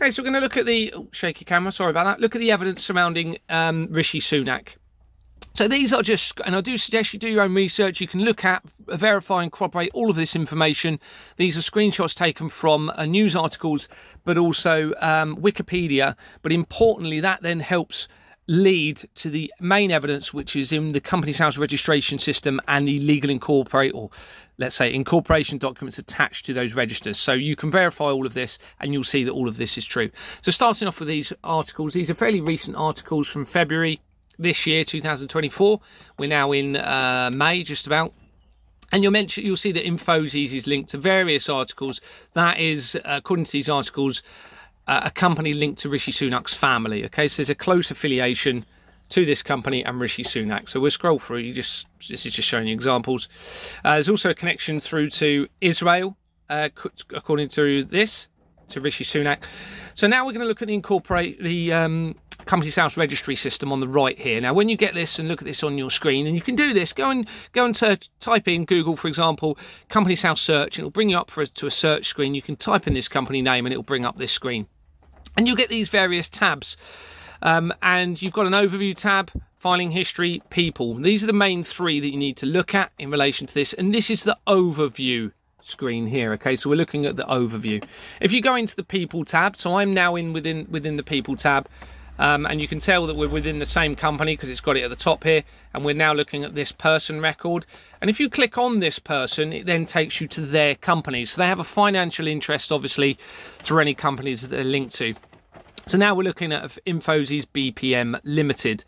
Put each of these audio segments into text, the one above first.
Okay, so we're going to look at the shaky camera. Sorry about that. Look at the evidence surrounding Rishi Sunak. So these are just, and I do suggest you do your own research. You can look at, verify and corroborate all of this information. These are screenshots taken from news articles, but also Wikipedia. But importantly, that then helps lead to the main evidence, which is in the Companies House registration system and the legal incorporate, or let's say incorporation documents attached to those registers. So you can verify all of this and you'll see that all of this is true. So starting off with these articles, these are fairly recent articles from February this year, 2024. We're now in May, just about. And you'll see that Infosys is linked to various articles. That is, according to these articles, a company linked to Rishi Sunak's family. Okay, so there's a close affiliation to this company and Rishi Sunak. So we'll scroll through. This is just showing you examples. There's also a connection through to Israel, according to this, to Rishi Sunak. So now we're going to look at the Companies House registry system on the right here. Now, when you get this and look at this on your screen, and you can do this, go and type in Google, for example, Companies House search, and it'll bring you up to a search screen. You can type in this company name, and it'll bring up this screen, and you'll get these various tabs. And you've got an overview tab, filing history, people. These are the main three that you need to look at in relation to this, and this is the overview screen here. Okay, so we're looking at the overview. If you go into the people tab, so I'm now within the people tab. And you can tell that we're within the same company because it's got it at the top here, and we're now looking at this person record. And if you click on this person, it then takes you to their company. So they have a financial interest, obviously, through any companies that they're linked to. So now we're looking at Infosys BPM Limited.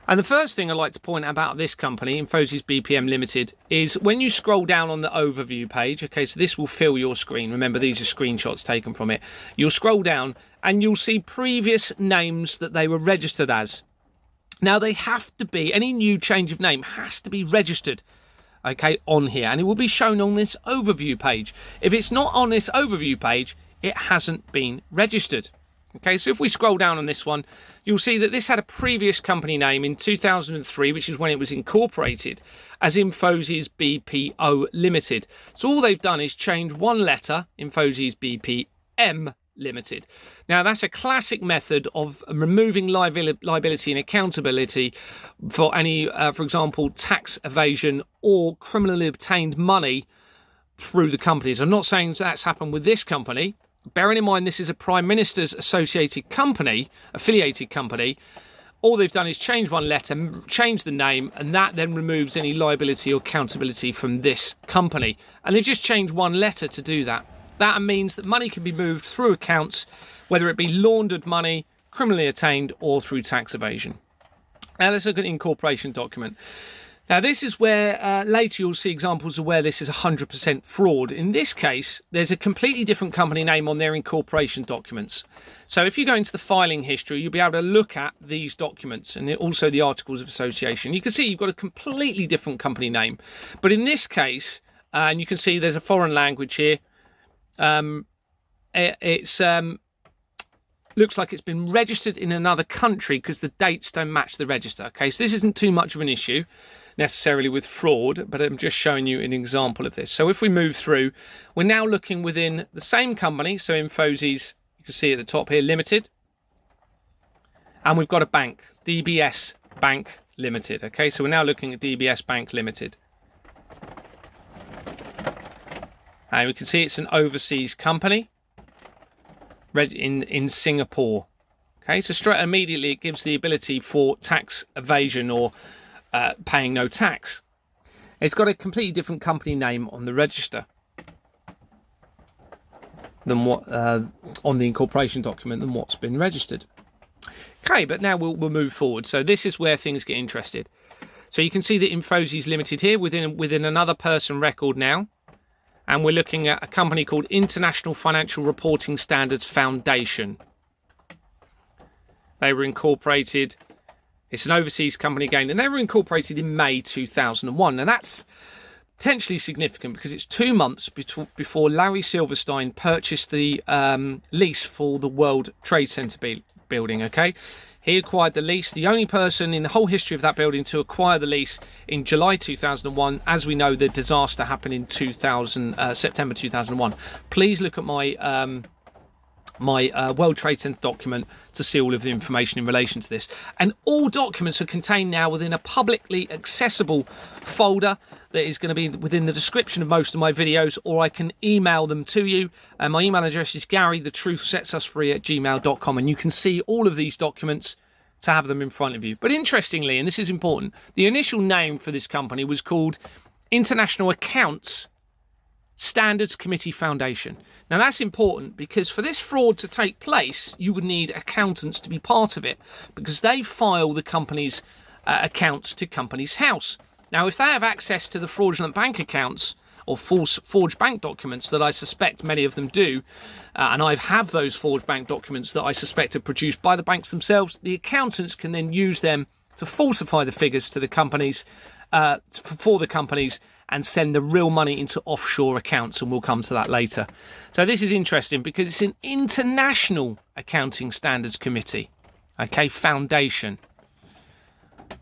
And the first thing I'd like to point out about this company, Infosys BPM Limited, is when you scroll down on the overview page, okay, so this will fill your screen. Remember, these are screenshots taken from it. You'll scroll down and you'll see previous names that they were registered as. Now, they have to be, any new change of name has to be registered, okay, on here. And it will be shown on this overview page. If it's not on this overview page, it hasn't been registered. Okay, so if we scroll down on this one, you'll see that this had a previous company name in 2003, which is when it was incorporated as Infosys BPO Limited. So all they've done is change one letter, Infosys BPM Limited. Now, that's a classic method of removing liability and accountability for any, for example, tax evasion or criminally obtained money through the companies. I'm not saying that's happened with this company. Bearing in mind this is a Prime Minister's affiliated company, all they've done is change one letter, change the name, and that then removes any liability or accountability from this company. And they've just changed one letter to do that. That means that money can be moved through accounts, whether it be laundered money, criminally attained, or through tax evasion. Now let's look at the incorporation document. Now, this is where later you'll see examples of where this is 100% fraud. In this case, there's a completely different company name on their incorporation documents. So if you go into the filing history, you'll be able to look at these documents and also the articles of association. You can see you've got a completely different company name. But in this case, and you can see there's a foreign language here. Looks like it's been registered in another country because the dates don't match the register. Okay, so this isn't too much of an issue necessarily with fraud, but I'm just showing you an example of this. So if we move through, we're now looking within the same company. So Infosys, you can see at the top here, Limited. And we've got a bank, DBS Bank Limited. Okay, so we're now looking at DBS Bank Limited. And we can see it's an overseas company in Singapore. Okay, so straight immediately it gives the ability for tax evasion or paying no tax. It's got a completely different company name on the register than what on the incorporation document than what's been registered. Okay, but now we'll move forward. So this is where things get interested. So you can see that Infosys Limited here within another person record now. And we're looking at a company called International Financial Reporting Standards Foundation. They were incorporated. It's an overseas company again, and they were incorporated in May 2001. And that's potentially significant because it's 2 months before Larry Silverstein purchased the lease for the World Trade Center building, okay? He acquired the lease, the only person in the whole history of that building to acquire the lease in July 2001. As we know, the disaster happened in September 2001. Please look at my my World Trade Center document to see all of the information in relation to this. And all documents are contained now within a publicly accessible folder that is going to be within the description of most of my videos, or I can email them to you. And my email address is garythetruthsetsuSfree@gmail.com, and you can see all of these documents to have them in front of you. But interestingly, and this is important, the initial name for this company was called International Accounts Standards Committee Foundation. Now that's important because for this fraud to take place, you would need accountants to be part of it, because they file the company's accounts to Companies House. Now if they have access to the fraudulent bank accounts or forged bank documents that I suspect many of them do, and I have those forged bank documents that I suspect are produced by the banks themselves, the accountants can then use them to falsify the figures to the companies, for the companies, and send the real money into offshore accounts, and we'll come to that later. So this is interesting because it's an international accounting standards committee, okay, foundation.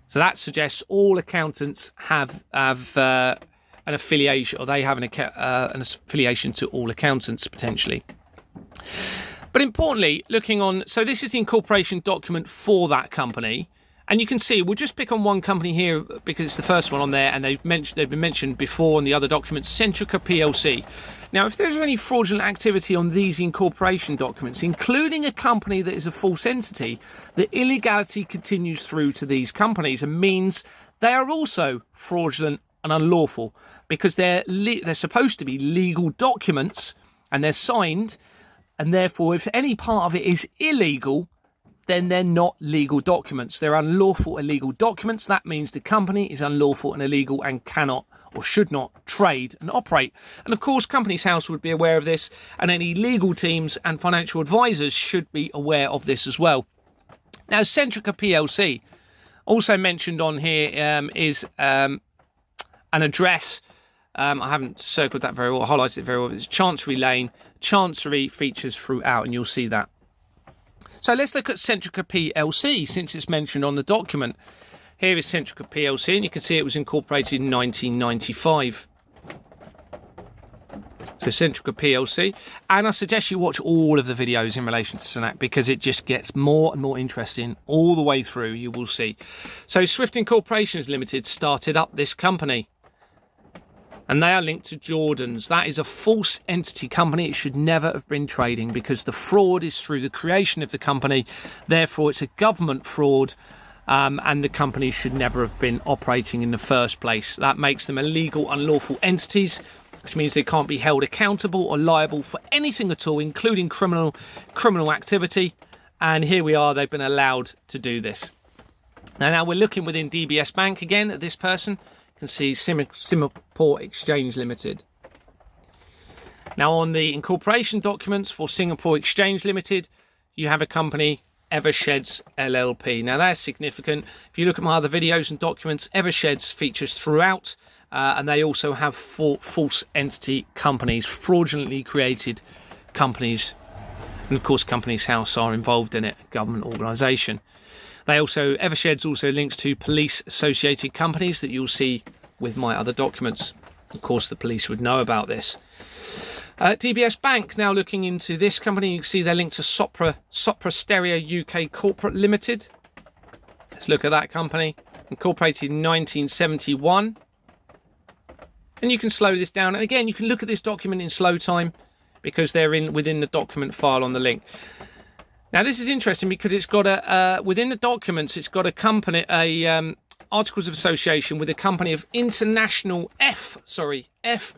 So that suggests all accountants have an affiliation, or they have an affiliation to all accountants potentially. But importantly, looking on, so this is the incorporation document for that company. And you can see, we'll just pick on one company here because it's the first one on there, and they've been mentioned before in the other documents, Centrica PLC. Now, if there's any fraudulent activity on these incorporation documents, including a company that is a false entity, the illegality continues through to these companies and means they are also fraudulent and unlawful, because they're supposed to be legal documents and they're signed, and therefore if any part of it is illegal, then they're not legal documents. They're unlawful illegal documents. That means the company is unlawful and illegal and cannot or should not trade and operate. And of course, Companies House would be aware of this, and any legal teams and financial advisors should be aware of this as well. Now, Centrica PLC, also mentioned on here, is an address. I haven't circled that very well, highlighted it very well. It's Chancery Lane. Chancery features throughout, and you'll see that. So let's look at Centrica PLC, since it's mentioned on the document. Here is Centrica PLC, and you can see it was incorporated in 1995. So Centrica PLC, and I suggest you watch all of the videos in relation to Sunak, because it just gets more and more interesting all the way through, you will see. So Swift Incorporations Limited started up this company, and they are linked to Jordan's. That is a false entity company. It should never have been trading, because the fraud is through the creation of the company. Therefore, it's a government fraud, and the company should never have been operating in the first place. That makes them illegal, unlawful entities, which means they can't be held accountable or liable for anything at all, including criminal activity. And here we are, they've been allowed to do this. Now we're looking within DBS Bank again at this person. You can see Singapore Exchange Limited. Now on the incorporation documents for Singapore Exchange Limited, you have a company, Eversheds LLP. Now that's significant. If you look at my other videos and documents, Eversheds features throughout, and they also have false entity companies, fraudulently created companies, and of course Companies House are involved in it, government organisation. Eversheds also links to police associated companies that you'll see with my other documents. Of course, the police would know about this. DBS Bank, now looking into this company, you can see they're linked to Sopra Steria UK Corporate Limited. Let's look at that company, incorporated in 1971. And you can slow this down. And again, you can look at this document in slow time, because they're within the document file on the link. Now this is interesting because it's got within the documents, it's got a company, Articles of Association with a company of F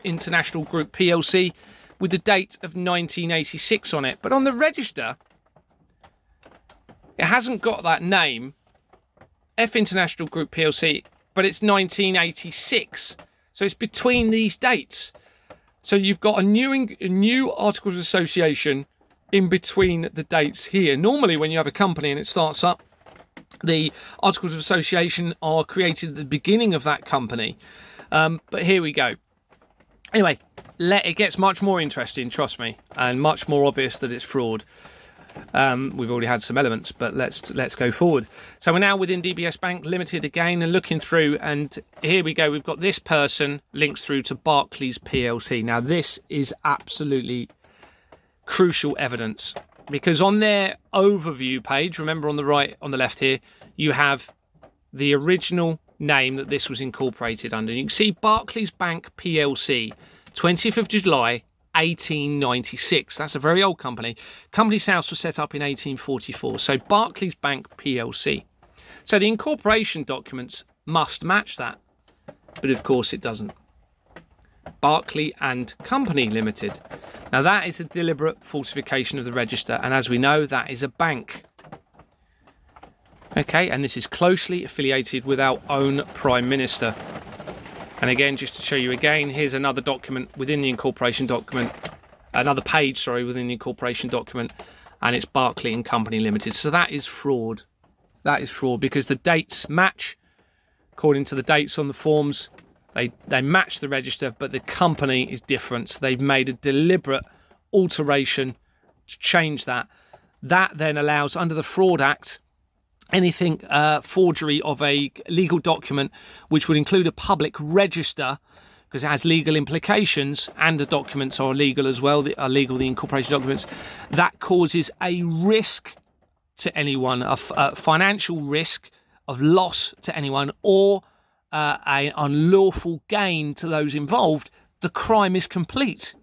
International Group PLC, with the date of 1986 on it. But on the register, it hasn't got that name, F International Group PLC, but it's 1986. So it's between these dates. So you've got a new Articles of Association in between the dates here. Normally when you have a company and it starts up, the Articles of Association are created at the beginning of that company. But here we go. Anyway, it gets much more interesting, trust me, and much more obvious that it's fraud. We've already had some elements, but let's go forward. So we're now within DBS Bank Limited again, and looking through, and here we go. We've got this person links through to Barclays PLC. Now this is absolutely crucial evidence. because on their overview page, remember on the right, on the left here, you have the original name that this was incorporated under. You can see Barclays Bank PLC, 20th of July 1896. That's a very old company. Company's house was set up in 1844. So Barclays Bank PLC. So the incorporation documents must match that, but of course it doesn't. Barclay and Company Limited. Now that is a deliberate falsification of the register, and as we know, that is a bank. Okay, and this is closely affiliated with our own Prime Minister. And again, just to show you again, here's another document within the incorporation document, another page, sorry, within the incorporation document, and it's Barclay and Company Limited. So that is fraud. That is fraud because the dates match according to the dates on the forms. They match the register, but the company is different. So they've made a deliberate alteration to change that. That then allows, under the Fraud Act, anything forgery of a legal document, which would include a public register, because it has legal implications, and the documents are illegal as well, the incorporation documents, that causes a risk to anyone, a financial risk of loss to anyone, or an unlawful gain to those involved. The crime is complete.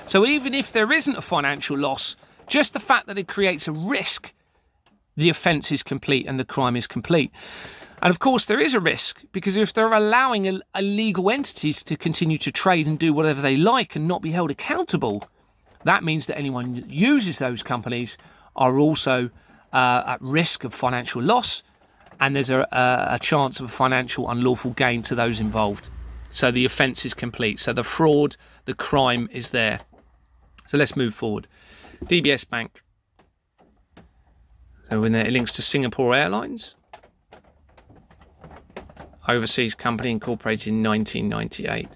So even if there isn't a financial loss, just the fact that it creates a risk, the offence is complete and the crime is complete. And of course there is a risk, because if they're allowing illegal entities to continue to trade and do whatever they like and not be held accountable, that means that anyone that uses those companies are also at risk of financial loss, and there's a chance of a financial unlawful gain to those involved. So the offence is complete. So the fraud, the crime is there. So let's move forward. DBS Bank. So in there, it links to Singapore Airlines. Overseas company incorporated in 1998.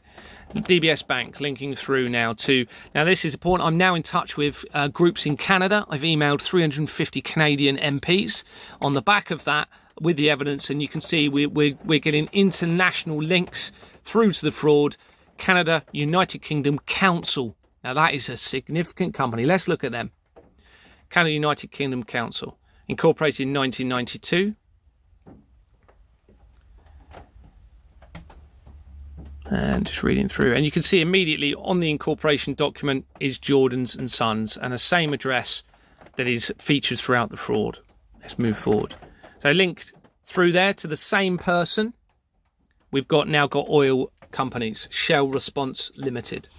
DBS Bank linking through now to... Now this is important. I'm now in touch with groups in Canada. I've emailed 350 Canadian MPs on the back of that with the evidence, and you can see we're getting international links through to the fraud. Canada, United Kingdom Council. Now that is a significant company. Let's look at them. Canada, United Kingdom Council. Incorporated in 1992. And just reading through. And you can see immediately on the incorporation document is Jordan's and Sons, and the same address that is features throughout the fraud. Let's move forward. So linked through there to the same person, we've now got oil companies. Shell Response Limited.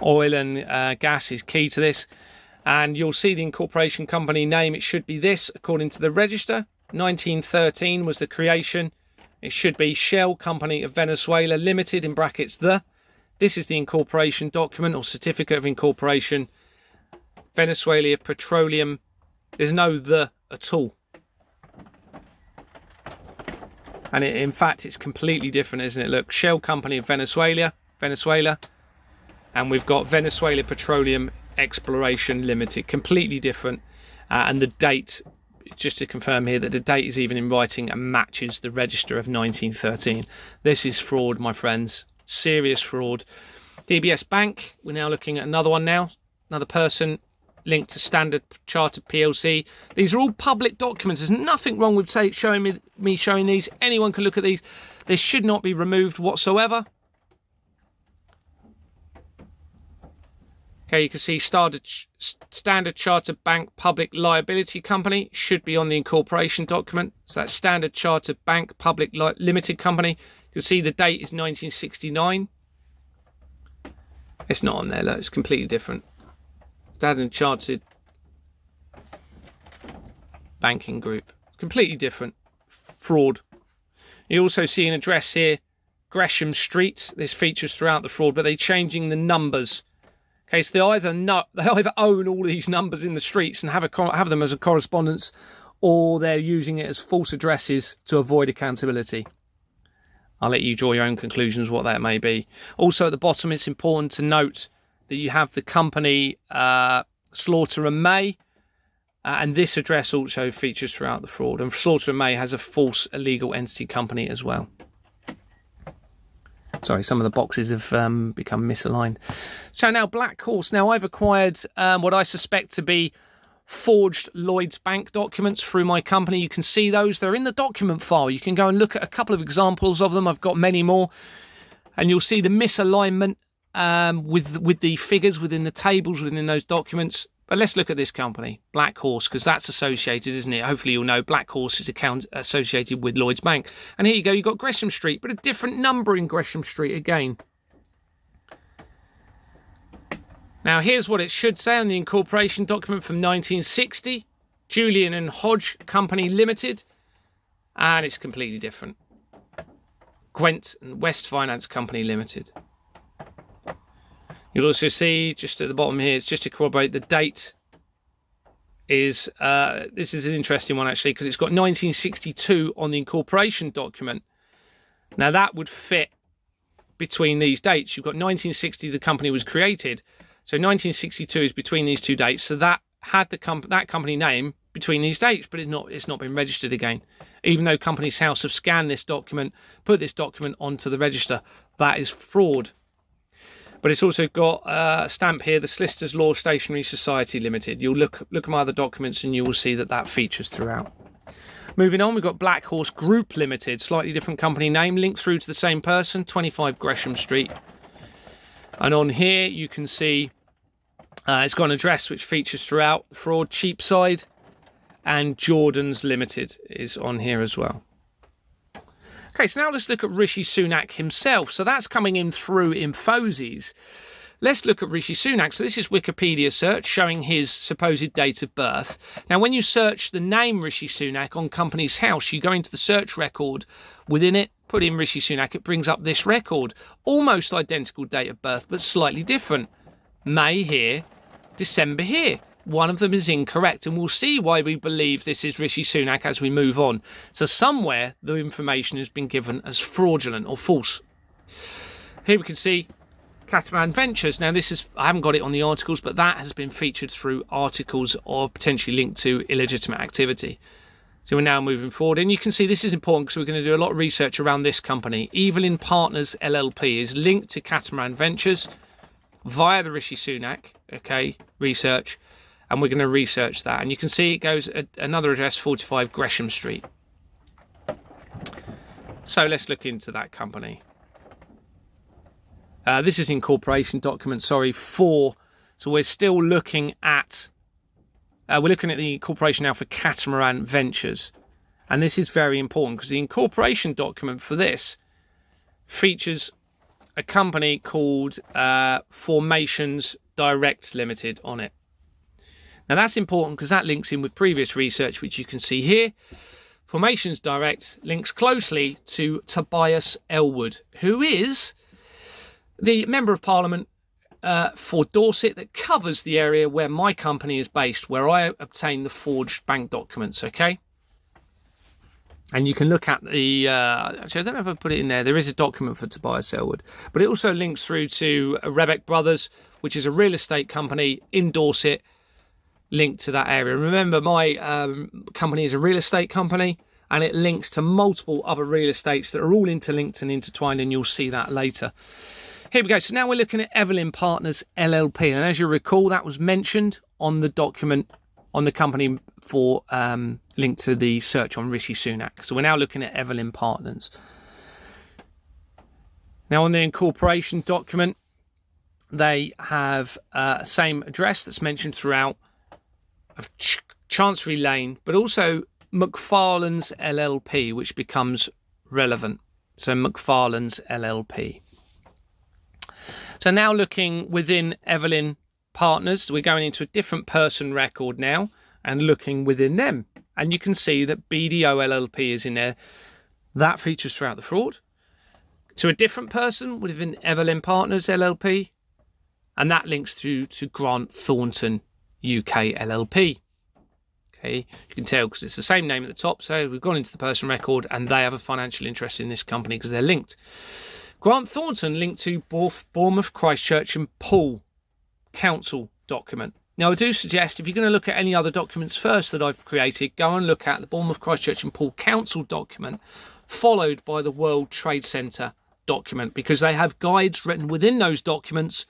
Oil and gas is key to this. And you'll see the incorporation company name. It should be this, according to the register. 1913 was the creation. It should be Shell Company of Venezuela Limited, in brackets the. This is the incorporation document or certificate of incorporation. Venezuela Petroleum. There's no the at all. And in fact, it's completely different, isn't it? Look, Shell Company of Venezuela. And we've got Venezuela Petroleum Exploration Limited. Completely different. And the date, just to confirm here, that the date is even in writing and matches the register of 1913. This is fraud, my friends. Serious fraud. DBS Bank. We're now looking at another one now. Another person linked to Standard Chartered PLC. These are all public documents. There's nothing wrong with showing me showing these. Anyone can look at these. They should not be removed whatsoever. Okay, you can see Standard Chartered Bank Public Liability Company should be on the incorporation document. So that's Standard Chartered Bank Public Limited Company. You can see the date is 1969. It's not on there, look, it's completely different. Standard Chartered Banking Group. Completely different. Fraud. You also see an address here, Gresham Street. This features throughout the fraud, but they're changing the numbers. Okay, so they either own all these numbers in the streets and have them as a correspondence, or they're using it as false addresses to avoid accountability. I'll let you draw your own conclusions what that may be. Also at the bottom, it's important to note that you have the company Slaughter and May, and this address also features throughout the fraud. And Slaughter and May has a false illegal entity company as well. Sorry, some of the boxes have become misaligned. So now Black Horse. Now I've acquired what I suspect to be forged Lloyds Bank documents through my company. You can see those. They're in the document file. You can go and look at a couple of examples of them. I've got many more. And you'll see the misalignment with the figures within the tables within those documents. But let's look at this company, Black Horse, because that's associated, isn't it? Hopefully you'll know Black Horse is associated with Lloyds Bank. And here you go, you've got Gresham Street, but a different number in Gresham Street again. Now here's what it should say on the incorporation document from 1960. Julian and Hodge Company Limited. And it's completely different. Gwent and West Finance Company Limited. You'll also see just at the bottom here, it's just to corroborate the date is, this is an interesting one actually, because it's got 1962 on the incorporation document. Now that would fit between these dates. You've got 1960, the company was created. So 1962 is between these two dates. So that had that company name between these dates, but it's not been registered again. Even though Companies House have scanned this document, put this document onto the register, that is fraud. But it's also got a stamp here, the Solicitors Law Stationery Society Limited. You'll look at my other documents and you will see that features throughout. Moving on, we've got Black Horse Group Limited, slightly different company name, linked through to the same person, 25 Gresham Street. And on here you can see it's got an address which features throughout. Fraud Cheapside and Jordan's Limited is on here as well. Okay, so now let's look at Rishi Sunak himself. So that's coming in through Infosys. Let's look at Rishi Sunak. So this is Wikipedia search showing his supposed date of birth. Now, when you search the name Rishi Sunak on Companies House, you go into the search record. Within it, put in Rishi Sunak, it brings up this record. Almost identical date of birth, but slightly different. May here, December here. One of them is incorrect, and we'll see why we believe this is Rishi Sunak as we move on. So somewhere the information has been given as fraudulent or false. Here we can see Catamaran Ventures. Now this is, I haven't got it on the articles, but that has been featured through articles or potentially linked to illegitimate activity. So we're now moving forward, and you can see this is important because we're going to do a lot of research around this company. Evelyn Partners LLP is linked to Catamaran Ventures via the Rishi Sunak, research. And we're going to research that. And you can see it goes at another address, 45 Gresham Street. So let's look into that company. This is incorporation document, 4. So we're still looking at, the incorporation now for Catamaran Ventures. And this is very important because the incorporation document for this features a company called Formations Direct Limited on it. Now that's important because that links in with previous research, which you can see here. Formations Direct links closely to Tobias Elwood, who is the Member of Parliament for Dorset that covers the area where my company is based, where I obtained the forged bank documents, okay? And you can look at the, actually I don't know if I put it in there, there is a document for Tobias Elwood, but it also links through to Rebeck Brothers, which is a real estate company in Dorset, linked to that area. Remember, my company is a real estate company, and it links to multiple other real estates that are all interlinked and intertwined, and you'll see that later. Here we go. So now we're looking at Evelyn Partners LLP, and as you recall, that was mentioned on the document on the company for linked to the search on Rishi Sunak. So we're now looking at Evelyn Partners. Now on the incorporation document, they have same address that's mentioned throughout, of Chancery Lane, but also McFarlane's LLP, which becomes relevant. So McFarlane's LLP. So now looking within Evelyn Partners, we're going into a different person record now and looking within them. And you can see that BDO LLP is in there. That features throughout the fraud. To a different person within Evelyn Partners LLP, and that links through to Grant Thornton UK LLP. Okay, you can tell because it's the same name at the top. So we've gone into the person record and they have a financial interest in this company because they're linked. Grant Thornton linked to Bournemouth, Christchurch and Poole Council document. Now I do suggest if you're going to look at any other documents first that I've created, go and look at the Bournemouth, Christchurch and Poole Council document followed by the World Trade Centre document, because they have guides written within those documents,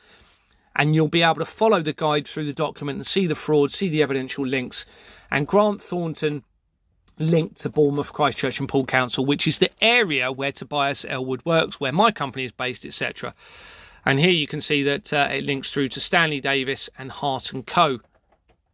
and you'll be able to follow the guide through the document and see the fraud, see the evidential links. And Grant Thornton linked to Bournemouth, Christchurch and Poole Council, which is the area where Tobias Elwood works, where my company is based, etc. And here you can see that it links through to Stanley Davis and Hart & Co.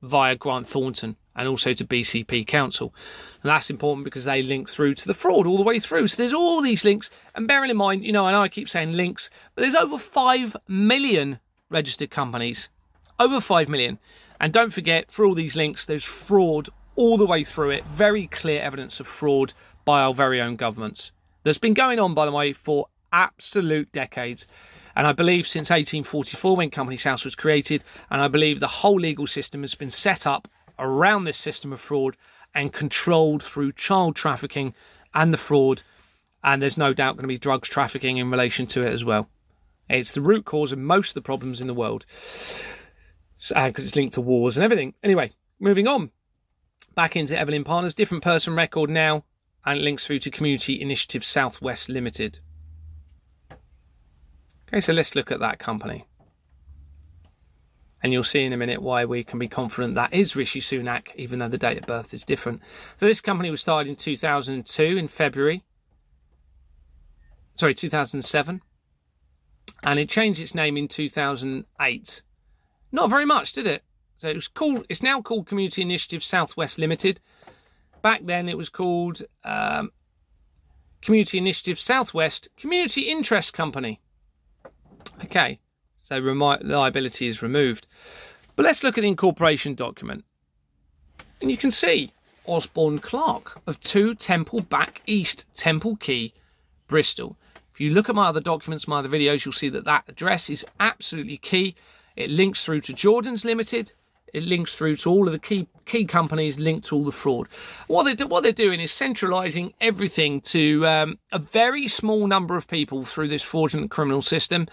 via Grant Thornton, and also to BCP Council. And that's important because they link through to the fraud all the way through. So there's all these links. And bearing in mind, I know I keep saying links, but there's over 5 million registered companies. Over 5 million. And don't forget, for all these links, there's fraud all the way through it. Very clear evidence of fraud by our very own governments. That's been going on, by the way, for absolute decades. And I believe since 1844, when Companies House was created, and I believe the whole legal system has been set up around this system of fraud and controlled through child trafficking and the fraud. And there's no doubt going to be drugs trafficking in relation to it as well. It's the root cause of most of the problems in the world, because it's linked to wars and everything. Anyway, moving on. Back into Evelyn Partners, different person record now, and it links through to Community Initiative Southwest Limited. Okay, so let's look at that company. And you'll see in a minute why we can be confident that is Rishi Sunak, even though the date of birth is different. So this company was started in 2002 in February. 2007. And it changed its name in 2008. Not very much, did it? So it's now called Community Initiative Southwest Limited. Back then it was called Community Initiative Southwest Community Interest Company. Okay, so liability is removed. But let's look at the incorporation document. And you can see Osborne Clark of 2 Temple Back East, Temple Quay, Bristol. If you look at my other documents, my other videos, you'll see that that address is absolutely key. It links through to Jordan's Limited. It links through to all of the key companies linked to all the fraud. What they're doing is centralising everything to a very small number of people through this fraudulent criminal system,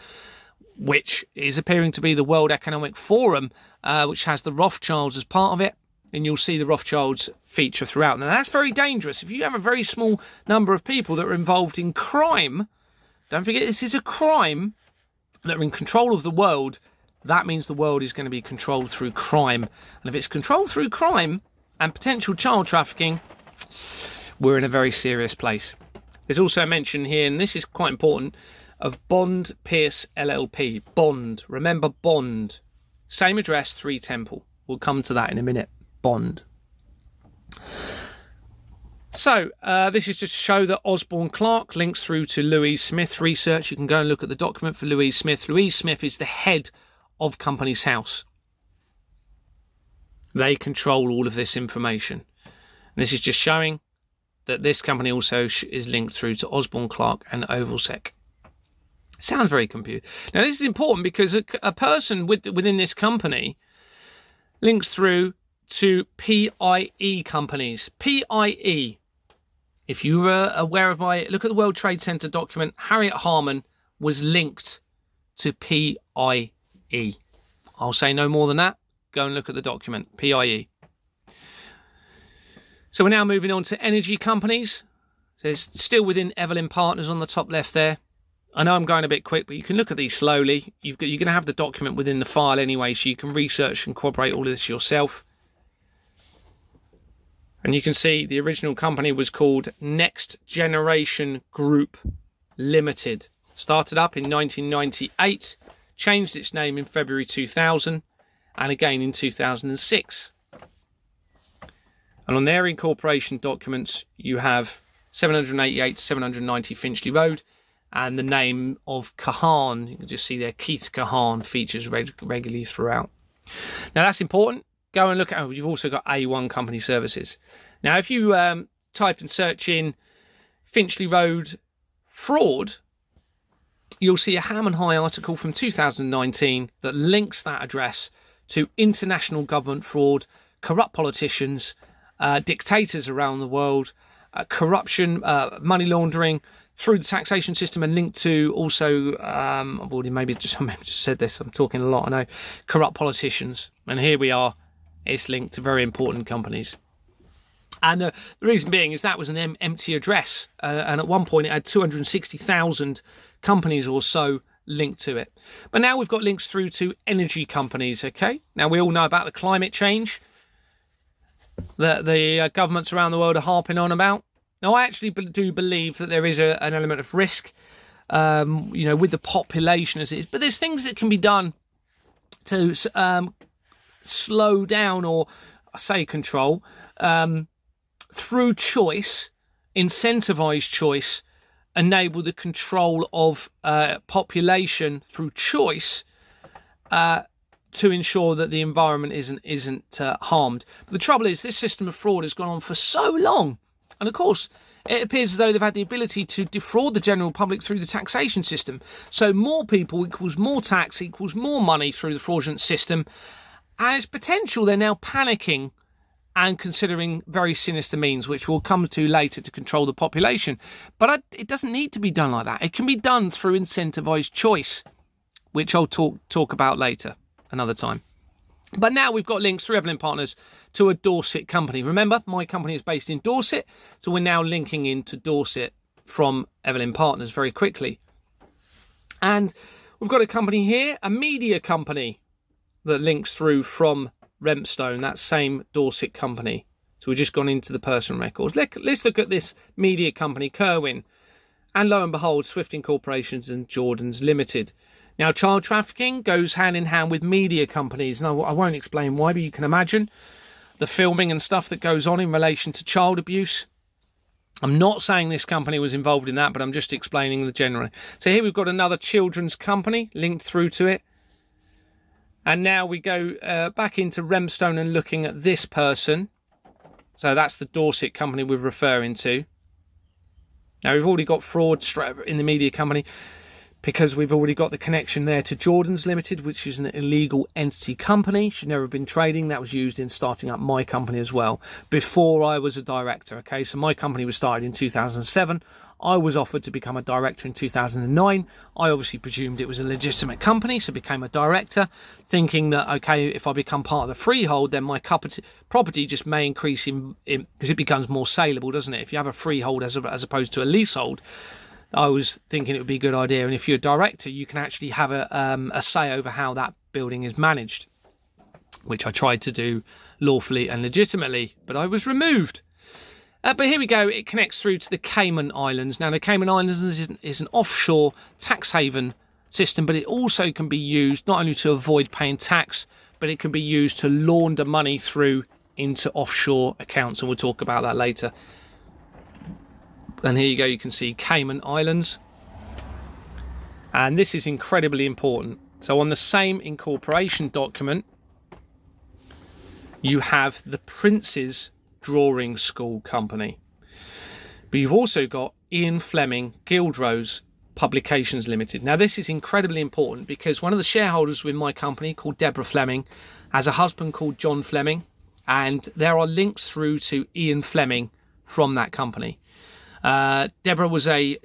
which is appearing to be the World Economic Forum, which has the Rothschilds as part of it. And you'll see the Rothschilds feature throughout. Now, that's very dangerous. If you have a very small number of people that are involved in crime, don't forget this is a crime, that are in control of the world, that means the world is going to be controlled through crime. And if it's controlled through crime and potential child trafficking, we're in a very serious place. There's also a mention here, and this is quite important, of Bond Pierce LLP. Bond. Remember Bond. Same address, 3 Temple. We'll come to that in a minute. Bond. So, this is just to show that Osborne Clark links through to Louise Smith research. You can go and look at the document for Louise Smith. Louise Smith is the head of Companies House. They control all of this information. And this is just showing that this company also is linked through to Osborne Clark and Ovalsec. Sounds very computer. Now, this is important because a person within this company links through to PIE companies. PIE. If you were aware of look at the World Trade Center document, Harriet Harman was linked to PIE. I'll say no more than that. Go and look at the document, PIE. So we're now moving on to energy companies. So it's still within Evelyn Partners on the top left there. I know I'm going a bit quick, but you can look at these slowly. You're going to have the document within the file anyway, so you can research and corroborate all of this yourself. And you can see the original company was called Next Generation Group Limited. Started up in 1998, changed its name in February 2000, and again in 2006. And on their incorporation documents, you have 788 to 790 Finchley Road, and the name of Kahan. You can just see there, Keith Kahan features regularly throughout. Now that's important. Go and look at, you've also got A1 Company Services. Now, if you type and search in Finchley Road fraud, you'll see a Ham and High article from 2019 that links that address to international government fraud, corrupt politicians, dictators around the world, corruption, money laundering through the taxation system, and linked to also, I've already maybe just said this, I'm talking a lot, I know, corrupt politicians. And here we are, it's linked to very important companies. And the reason being is that was an empty address. And at one point it had 260,000 companies or so linked to it. But now we've got links through to energy companies, okay? Now we all know about the climate change that the governments around the world are harping on about. Now I actually do believe that there is an element of risk, with the population as it is. But there's things that can be done to slow down, or I say control, through choice, incentivise choice, enable the control of population through choice to ensure that the environment isn't harmed. But the trouble is, this system of fraud has gone on for so long, and of course it appears as though they've had the ability to defraud the general public through the taxation system. So more people equals more tax equals more money through the fraudulent system, and it's potential they're now panicking and considering very sinister means, which we'll come to later, to control the population. But it doesn't need to be done like that. It can be done through incentivised choice, which I'll talk about later, another time. But now we've got links through Evelyn Partners to a Dorset company. Remember, my company is based in Dorset, so we're now linking into Dorset from Evelyn Partners very quickly. And we've got a company here, a media company, that links through from Rempstone, that same Dorset company. So we've just gone into the personal records. Let's look at this media company, Kerwin. And lo and behold, Swift Incorporations and Jordan's Limited. Now, child trafficking goes hand in hand with media companies. Now, I won't explain why, but you can imagine the filming and stuff that goes on in relation to child abuse. I'm not saying this company was involved in that, but I'm just explaining the general. So here we've got another children's company linked through to it. And now we go back into Rempstone and looking at this person. So that's the Dorset company we're referring to. Now we've already got fraud in the media company because we've already got the connection there to Jordan's Limited, which is an illegal entity company. Should never have been trading. That was used in starting up my company as well, before I was a director. Okay, so my company was started in 2007. I was offered to become a director in 2009. I obviously presumed it was a legitimate company, so became a director, thinking that, okay, if I become part of the freehold, then my property just may increase in because it becomes more saleable, doesn't it? If you have a freehold as opposed to a leasehold, I was thinking it would be a good idea. And if you're a director, you can actually have a say over how that building is managed, which I tried to do lawfully and legitimately, but I was removed. But here we go, it connects through to the Cayman Islands. Now, the Cayman Islands is an offshore tax haven system, but it also can be used not only to avoid paying tax, but it can be used to launder money through into offshore accounts, and we'll talk about that later. And here you go, you can see Cayman Islands. And this is incredibly important. So on the same incorporation document, you have the Prince's Drawing School Company, but you've also got Ian Fleming Gildrose Publications Limited. Now this is incredibly important because one of the shareholders with my company, called Deborah Fleming, has a husband called John Fleming, and there are links through to Ian Fleming from that company. Deborah was a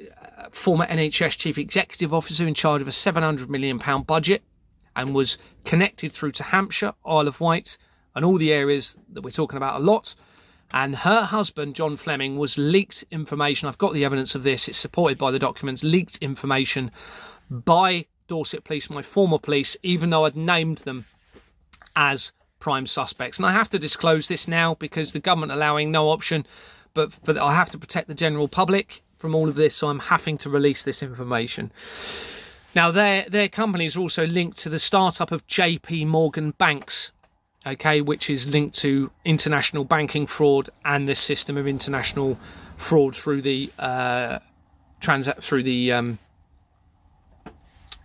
former NHS Chief Executive Officer in charge of a £700 million budget, and was connected through to Hampshire, Isle of Wight, and all the areas that we're talking about a lot. And her husband, John Fleming, was leaked information. I've got the evidence of this. It's supported by the documents. Leaked information by Dorset Police, my former police, even though I'd named them as prime suspects. And I have to disclose this now because the government allowing no option, but I have to protect the general public from all of this, so I'm having to release this information. Now, their companies are also linked to the startup of JP Morgan Banks, okay, which is linked to international banking fraud and this system of international fraud through the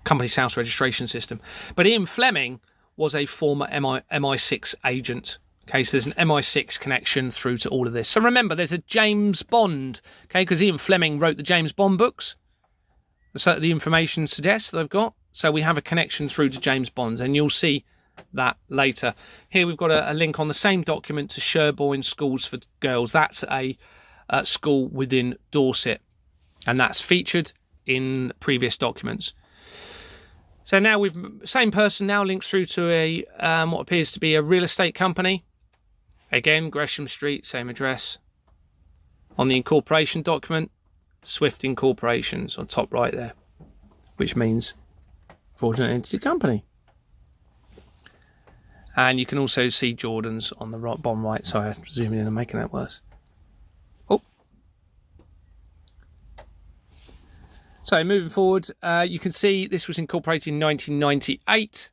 company's house registration system. But Ian Fleming was a former MI6 agent. Okay, so there's an MI6 connection through to all of this. So remember, there's a James Bond, okay, because Ian Fleming wrote the James Bond books. So the information suggests that I've got. So we have a connection through to James Bond, and you'll see that later. Here we've got a link on the same document to Sherborne Schools for Girls. That's a school within Dorset, and that's featured in previous documents. So now same person now links through to a what appears to be a real estate company. Again, Gresham Street, same address. On the incorporation document, Swift Incorporations on top right there, which means fraudulent entity company. And you can also see Jordan's on the right, bottom right. Sorry, I'm zooming in and making that worse. Oh. So moving forward, you can see this was incorporated in 1998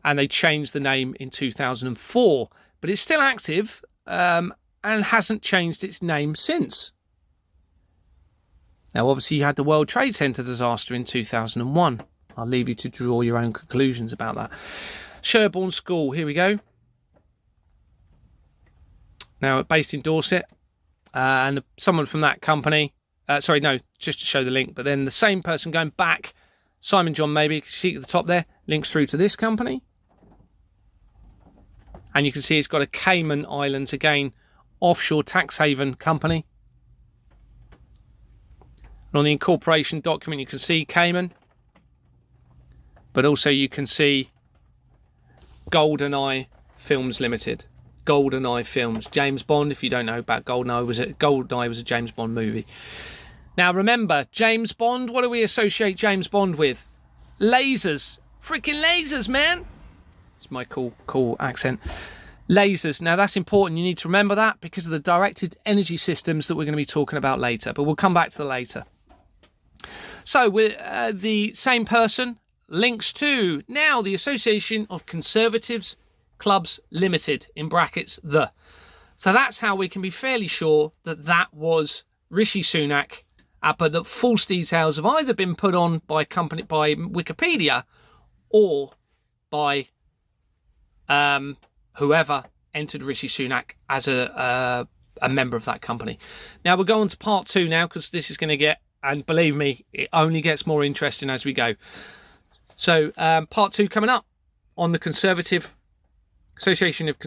and they changed the name in 2004. But it's still active and hasn't changed its name since. Now, obviously, you had the World Trade Center disaster in 2001. I'll leave you to draw your own conclusions about that. Sherborne School, here we go. Now, based in Dorset, and someone from that company, just to show the link, but then the same person going back, Simon John maybe, see at the top there, links through to this company. And you can see it's got a Cayman Islands, again, offshore tax haven company. And on the incorporation document, you can see Cayman, but also you can see GoldenEye Films Limited. GoldenEye Films. James Bond, if you don't know about GoldenEye was a James Bond movie. Now remember, James Bond, what do we associate James Bond with? Lasers. Freaking lasers, man. It's my cool accent. Lasers. Now that's important. You need to remember that because of the directed energy systems that we're going to be talking about later. But we'll come back to that later. So with the same person links to now the Association of Conservatives Clubs Limited, in brackets the. So that's how we can be fairly sure that that was Rishi Sunak, but that false details have either been put on by Wikipedia or by whoever entered Rishi Sunak as a member of that company. Now we'll go on to part 2 now, because this is going to get, and believe me, it only gets more interesting as we go. So part 2 coming up on the Association of